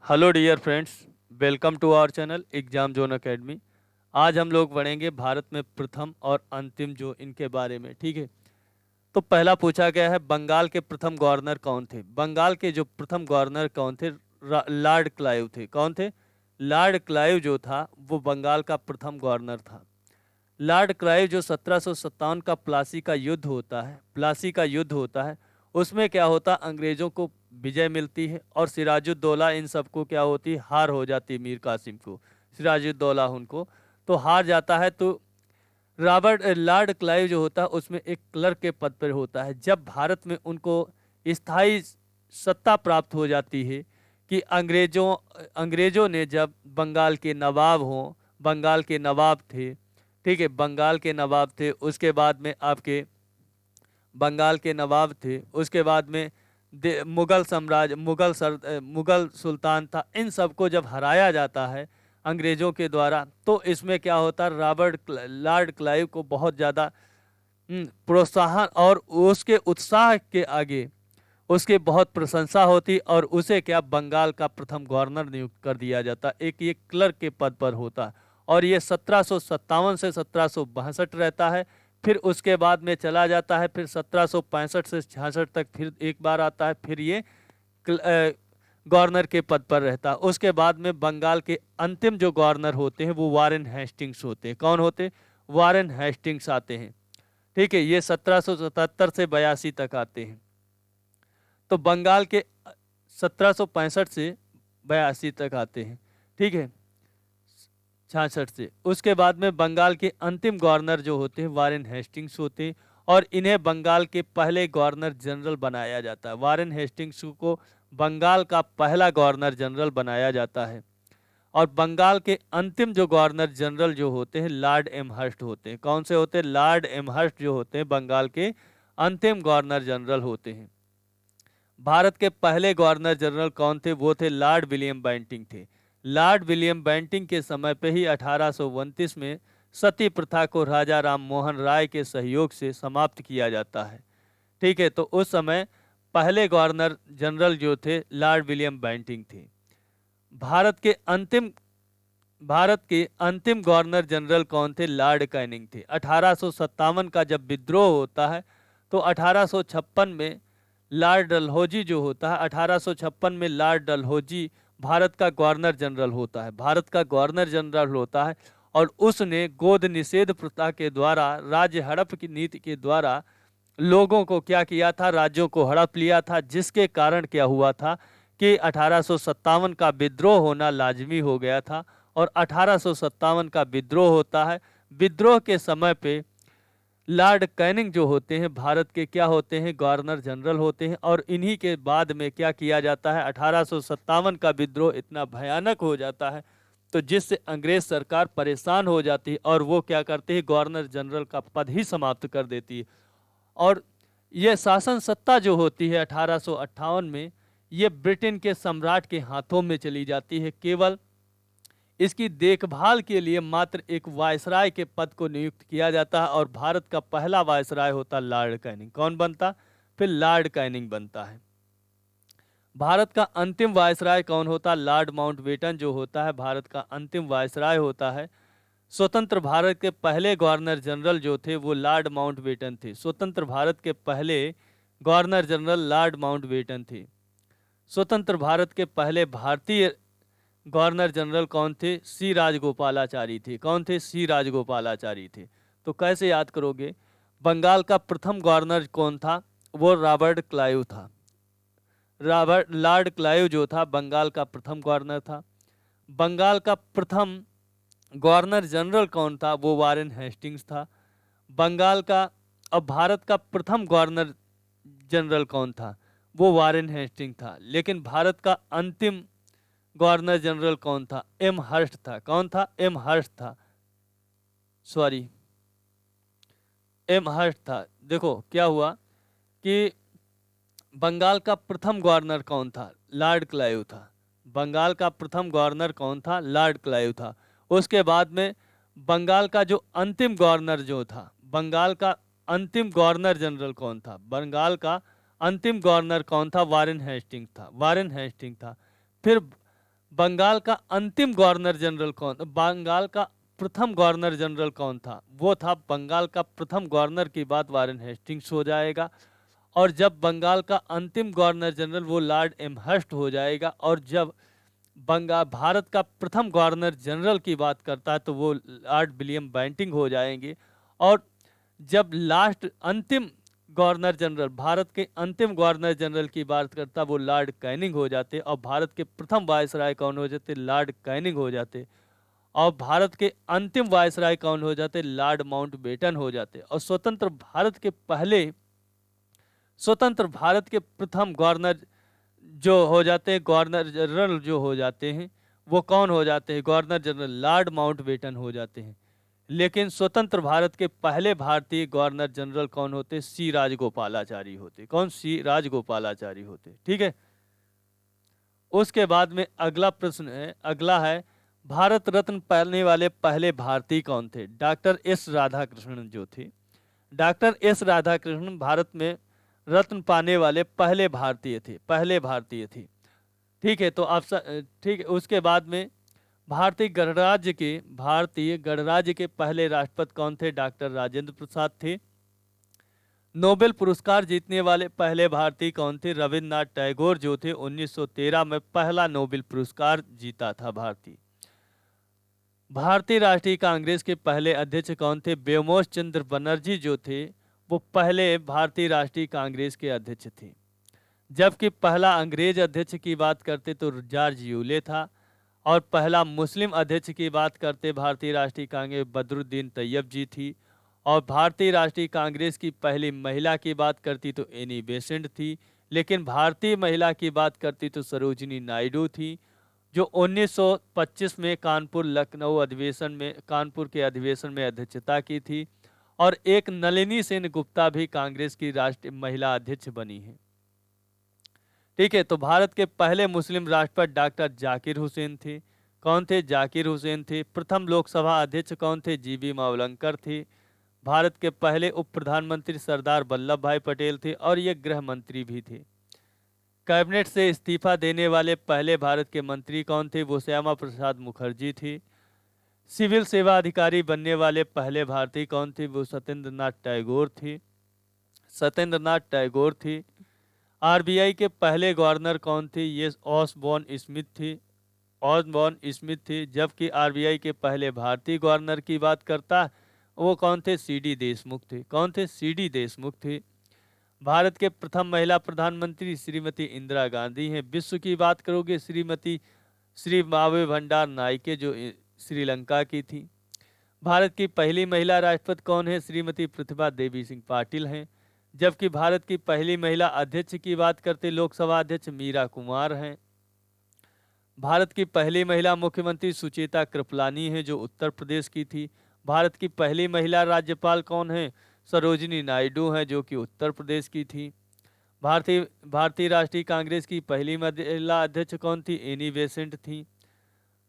Hello dear friends, welcome to our channel exam zone academy. आज हम लोग पढ़ेंगे भारत में प्रथम और अंतिम जो इनके बारे में। ठीक है, तो पहला पूछा गया है बंगाल के प्रथम गवर्नर कौन थे। बंगाल के जो प्रथम गवर्नर कौन थे? लॉर्ड क्लाइव थे। कौन थे? लॉर्ड क्लाइव जो था वो बंगाल का प्रथम गवर्नर था। लॉर्ड क्लाइव जो 1757 का प्लासी का युद्ध होता है, प्लासी का युद्ध होता है, उसमें क्या होता, अंग्रेजों को विजय मिलती है और सिराजुद्दौला इन सबको क्या होती, हार हो जाती। मीर कासिम को, सिराजुद्दौला उनको तो हार जाता है। तो लॉर्ड क्लाइव जो होता है उसमें एक क्लर्क के पद पर होता है। जब भारत में उनको स्थायी सत्ता प्राप्त हो जाती है कि अंग्रेजों ने जब बंगाल के नवाब हों, बंगाल के नवाब थे, ठीक है, बंगाल के नवाब थे, उसके बाद में आपके बंगाल के नवाब थे, उसके बाद में मुगल साम्राज्य, मुगल सुल्तान था, इन सबको जब हराया जाता है अंग्रेज़ों के द्वारा, तो इसमें क्या होता है, लॉर्ड क्लाइव को बहुत ज़्यादा प्रोत्साहन और उसके उत्साह के आगे उसकी बहुत प्रशंसा होती और उसे क्या बंगाल का प्रथम गवर्नर नियुक्त कर दिया जाता। एक ये क्लर्क के पद पर होता और ये 1757 से 1762 रहता है। फिर उसके बाद में चला जाता है, फिर 1765 से 66 तक फिर एक बार आता है, फिर ये गवर्नर के पद पर रहता है। उसके बाद में बंगाल के अंतिम जो गवर्नर होते हैं वो वारेन हेस्टिंग्स होते हैं। कौन होते? वारेन हेस्टिंग्स आते हैं। ठीक है, ये 1777 से 82 तक आते हैं। तो बंगाल के 1765 से 82 तक आते हैं। ठीक है, 66 से। उसके बाद में बंगाल के अंतिम गवर्नर जो होते हैं वारेन हेस्टिंग्स होते हैं और इन्हें बंगाल के पहले गवर्नर जनरल बनाया जाता है। वारेन हेस्टिंग्स को बंगाल का पहला गवर्नर जनरल बनाया जाता है। और बंगाल के अंतिम जो गवर्नर जनरल जो होते हैं लॉर्ड एमहर्स्ट होते हैं। कौन से होते हैं? लॉर्ड एमहर्स्ट जो होते हैं बंगाल के अंतिम गवर्नर जनरल होते हैं। भारत के पहले गवर्नर जनरल कौन थे? वो थे लॉर्ड विलियम बेंटिंग थे। लॉर्ड विलियम बेंटिंग के समय पे ही 1829 में सती प्रथा को राजा राम मोहन राय के सहयोग से समाप्त किया जाता है। ठीक है, तो उस समय पहले गवर्नर जनरल जो थे लॉर्ड विलियम बेंटिंग थे। भारत के अंतिम भारत के अंतिम गवर्नर जनरल कौन थे? लॉर्ड कैनिंग थे। 1857 का जब विद्रोह होता है तो 1856 में लॉर्ड डलहौजी जो होता है, 1856 में लॉर्ड डलहौजी भारत का गवर्नर जनरल होता है। भारत का गवर्नर जनरल होता है और उसने गोद निषेध प्रथा के द्वारा, राज्य हड़प की नीति के द्वारा लोगों को क्या किया था, राज्यों को हड़प लिया था, जिसके कारण क्या हुआ था कि 1857 का विद्रोह होना लाजमी हो गया था। और 1857 का विद्रोह होता है। विद्रोह के समय पे लॉर्ड कैनिंग जो होते हैं भारत के क्या होते हैं? गवर्नर जनरल होते हैं। और इन्हीं के बाद में क्या किया जाता है, 1857 का विद्रोह इतना भयानक हो जाता है तो जिससे अंग्रेज सरकार परेशान हो जाती है और वो क्या करते हैं, गवर्नर जनरल का पद ही समाप्त कर देती है। और ये शासन सत्ता जो होती है 1858 में, ये ब्रिटेन के सम्राट के हाथों में चली जाती है। केवल इसकी देखभाल के लिए मात्र एक वायसराय के पद को नियुक्त किया जाता है और भारत का पहला वायसराय होता लॉर्ड कैनिंग। कौन बनता? फिर लॉर्ड कैनिंग बनता है। भारत का अंतिम वायसराय कौन होता? लॉर्ड माउंटबेटन जो होता है भारत का अंतिम वायसराय होता है। स्वतंत्र भारत के पहले गवर्नर जनरल जो थे वो लॉर्ड माउंटबेटन थे। स्वतंत्र भारत के पहले गवर्नर जनरल लॉर्ड माउंटबेटन थे। स्वतंत्र भारत के पहले भारतीय गवर्नर जनरल कौन थे? सी राजगोपालाचारी थे। कौन थे? सी राजगोपालाचारी थे। तो कैसे याद करोगे? बंगाल का प्रथम गवर्नर कौन था? वो रॉबर्ट क्लाइव था। लॉर्ड क्लाइव जो था बंगाल का प्रथम गवर्नर था। बंगाल का प्रथम गवर्नर जनरल कौन था? वो वारेन हेस्टिंग्स था। बंगाल का अब भारत का प्रथम गवर्नर जनरल कौन था? वो वारेन हेस्टिंग्स था। लेकिन भारत का अंतिम गवर्नर जनरल कौन था? एम हर्स्ट था। कौन था? एम हर्स्ट था, सॉरी, एम हर्स्ट था। देखो क्या हुआ कि बंगाल का प्रथम गवर्नर कौन था? लॉर्ड क्लाइव था। बंगाल का प्रथम गवर्नर कौन था? लॉर्ड क्लाइव था। उसके बाद में बंगाल का जो अंतिम गवर्नर जो था, बंगाल का अंतिम गवर्नर जनरल कौन था? बंगाल का अंतिम गवर्नर कौन था? वारेन हेस्टिंग्स था। वारेन हेस्टिंग्स था। फिर बंगाल का अंतिम गवर्नर जनरल कौन, बंगाल का प्रथम गवर्नर जनरल कौन था? वो था बंगाल का प्रथम गवर्नर की बात वारेन हेस्टिंग्स हो जाएगा। और जब बंगाल का अंतिम गवर्नर जनरल वो लॉर्ड एमहर्स्ट हो जाएगा। और जब बंगाल भारत का प्रथम गवर्नर जनरल की बात करता है तो वो लॉर्ड विलियम बेंटिंक हो जाएंगे। और जब लास्ट अंतिम गवर्नर जनरल, भारत के अंतिम गवर्नर जनरल की बात करता वो लॉर्ड कैनिंग हो जाते। और भारत के प्रथम वायसराय कौन हो जाते? लॉर्ड कैनिंग हो जाते। और भारत के अंतिम वायसराय कौन हो जाते? लॉर्ड माउंटबेटन हो जाते। और स्वतंत्र भारत के प्रथम गवर्नर जो हो जाते हैं, गवर्नर जनरल जो हो जाते हैं, वो कौन हो जाते हैं? गवर्नर जनरल लॉर्ड माउंटबेटन हो जाते हैं। लेकिन स्वतंत्र भारत के पहले भारतीय गवर्नर जनरल कौन होते? सी राजगोपालाचारी होते। कौन? सी राजगोपालाचारी होते। ठीक है। उसके बाद में अगला है भारत रत्न पाने वाले पहले भारतीय कौन थे? डॉक्टर एस राधाकृष्णन जो थे। डॉक्टर एस राधाकृष्णन भारत में रत्न पाने वाले पहले भारतीय थे। ठीक है। तो आप ठीक है। उसके बाद में भारतीय गणराज्य के पहले राष्ट्रपति कौन थे? डॉक्टर राजेंद्र प्रसाद थे। नोबेल पुरस्कार जीतने वाले पहले भारतीय कौन थे? रविन्द्रनाथ टैगोर जो थे। 1913 में पहला नोबेल पुरस्कार जीता था भारतीय राष्ट्रीय कांग्रेस के पहले अध्यक्ष कौन थे? ब्योमोश चंद्र बनर्जी जो थे वो पहले भारतीय राष्ट्रीय कांग्रेस के अध्यक्ष थे। जबकि पहला अंग्रेज अध्यक्ष की बात करते तो जॉर्ज यूले था। और पहला मुस्लिम अध्यक्ष की बात करते भारतीय राष्ट्रीय कांग्रेस बदरुद्दीन तैयब जी थी। और भारतीय राष्ट्रीय कांग्रेस की पहली महिला की बात करती तो एनी बेसेंट थी। लेकिन भारतीय महिला की बात करती तो सरोजिनी नायडू थी, जो 1925 में कानपुर के अधिवेशन में अध्यक्षता की थी। और एक नलिनी सेन गुप्ता भी कांग्रेस की राष्ट्रीय महिला अध्यक्ष बनी है। ठीक है। तो भारत के पहले मुस्लिम राष्ट्रपति डॉक्टर जाकिर हुसैन थे। कौन थे? जाकिर हुसैन थे। प्रथम लोकसभा अध्यक्ष कौन थे? जीबी मावलंकर थे। भारत के पहले उप प्रधानमंत्री सरदार वल्लभ भाई पटेल थे और ये गृह मंत्री भी थे। कैबिनेट से इस्तीफा देने वाले पहले भारत के मंत्री कौन थे? वो श्यामा प्रसाद मुखर्जी थे। सिविल सेवा अधिकारी बनने वाले पहले भारतीय कौन थे? वो सत्येंद्र नाथ टैगोर थे। आरबीआई के पहले गवर्नर कौन थे? ये ऑसबॉर्न स्मिथ थे। जबकि आरबीआई के पहले भारतीय गवर्नर की बात करता वो कौन थे? सीडी देशमुख थे। कौन थे? सीडी देशमुख थे। भारत के प्रथम महिला प्रधानमंत्री श्रीमती इंदिरा गांधी हैं। विश्व की बात करोगे श्री मावे भंडार नायके जो श्रीलंका की थी। भारत की पहली महिला राष्ट्रपति कौन है? श्रीमती प्रतिभा देवी सिंह पाटिल हैं। जबकि भारत की पहली महिला अध्यक्ष की बात करते लोकसभा अध्यक्ष मीरा कुमार हैं। भारत की पहली महिला मुख्यमंत्री सुचेता कृपलानी है जो उत्तर प्रदेश की थी। भारत की पहली महिला राज्यपाल कौन है? सरोजिनी नायडू हैं जो कि उत्तर प्रदेश की थी। भारतीय राष्ट्रीय कांग्रेस की पहली महिला अध्यक्ष कौन थी? एनी बेसेंट थी।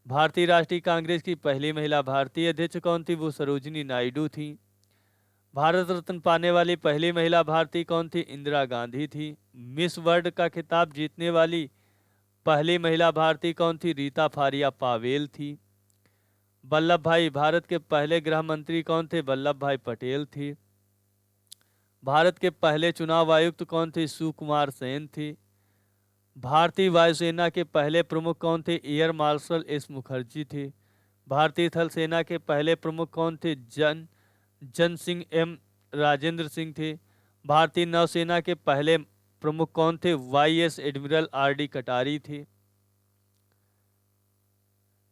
भारतीय राष्ट्रीय कांग्रेस की पहली महिला भारतीय अध्यक्ष कौन थी? वो सरोजिनी नायडू थी। भारत रत्न पाने वाली पहली महिला भारतीय कौन थी? इंदिरा गांधी थी। मिस वर्ल्ड का खिताब जीतने वाली पहली महिला भारतीय कौन थी? रीता फारिया पावेल थी। वल्लभ भाई भारत के पहले गृह मंत्री कौन थे? वल्लभ भाई पटेल थे। भारत के पहले चुनाव आयुक्त कौन थे? सुकुमार सेन थे। भारतीय वायुसेना के पहले प्रमुख कौन थे? एयर मार्शल एस मुखर्जी थे। भारतीय थल सेना के पहले प्रमुख कौन थे? जन सिंह एम राजेंद्र सिंह थे। भारतीय नौसेना के पहले प्रमुख कौन थे? वाईएस एडमिरल आरडी कटारी थे।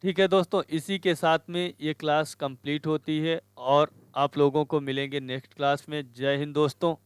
ठीक है दोस्तों, इसी के साथ में ये क्लास कंप्लीट होती है और आप लोगों को मिलेंगे नेक्स्ट क्लास में। जय हिंद दोस्तों।